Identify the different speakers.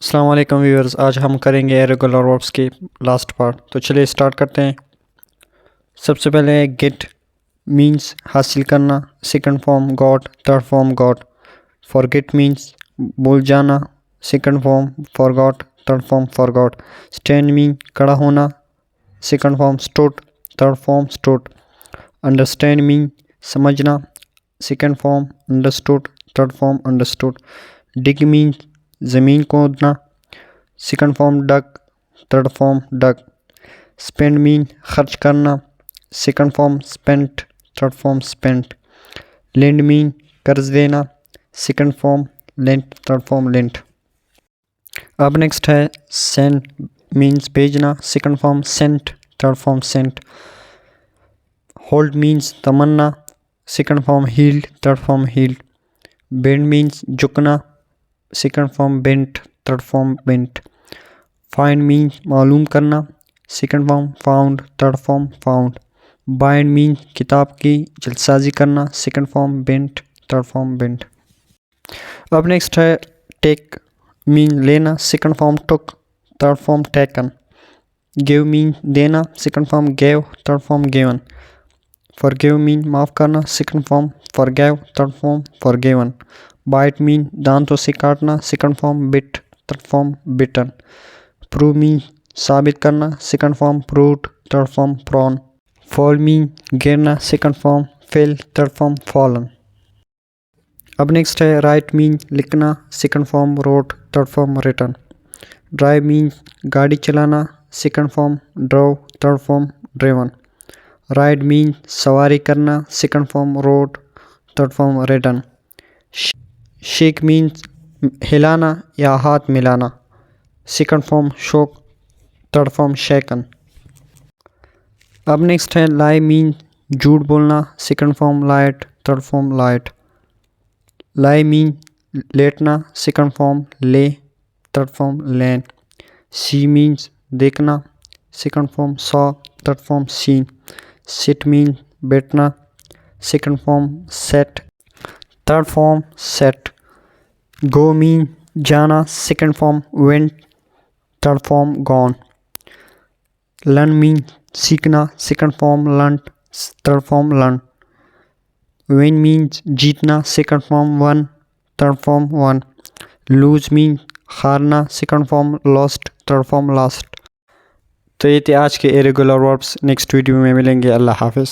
Speaker 1: السلام علیکم ویورز، آج ہم کریں گے ریگولر وربس کی لاسٹ پارٹ. تو چلیے اسٹارٹ کرتے ہیں. سب سے پہلے گیٹ مینس حاصل کرنا، second form got, third form got. Forget means بھول جانا، second form forgot, third form forgot. Stand means کھڑا ہونا، second form stood, third form stood. Understand means سمجھنا، second form understood, third form understood. Dig means زمین کھودنا، second form dug, third form dug. Spend means خرچ کرنا، second form spent, third form spent. Lend means قرض دینا، second form lent, third form lent. اب next ہے send means بھیجنا، second form sent, third form sent. Hold means تمنا، second form held, third form held. Bend means جھکنا، second form bent, third form bent. Find means معلوم کرنا، second form found, third form found. Bind means کتاب کی جلد سازی کرنا، second form bent, third form bent. اب نیکسٹ ہے ٹیک مین لینا، second form took, third form taken. Give means دینا، second form give, third form given. Forgive mean معاف کرنا، second form forgive, third form forgiven. Bite mean دانتوں سے کاٹنا، second form bit, third form bitten. Prove mean ثابت کرنا، second form proved, third form proven. Fall mean گرنا، second form fell, third form fallen. اب next ہے write mean لکھنا، second form wrote, third form written. Drive mean گاڑی چلانا، second form drove, third form driven. Ride mean سواری کرنا، second form rode, third form ridden. Shake means ہلانا یا ہاتھ ملانا، second form shook, third form shaken. اب نیکسٹ ہے لائی مین جھوٹ بولنا، second form lied, third form lied. Lie mean لیٹنا، second form lay, third form lain. See means دیکھنا، second form saw, third form seen. Sit mean بیٹھنا، second form sat, third form sat. Go mean جانا، second form went, third form gone. Learn mean سیکھنا، second form learnt, third form learn. Win means جیتنا، second form won, third form won. Lose mean ہارنا، second form lost, third form lost. تو یہ تھے آج کے regular verbs. Next video میں ملیں گے. اللہ حافظ.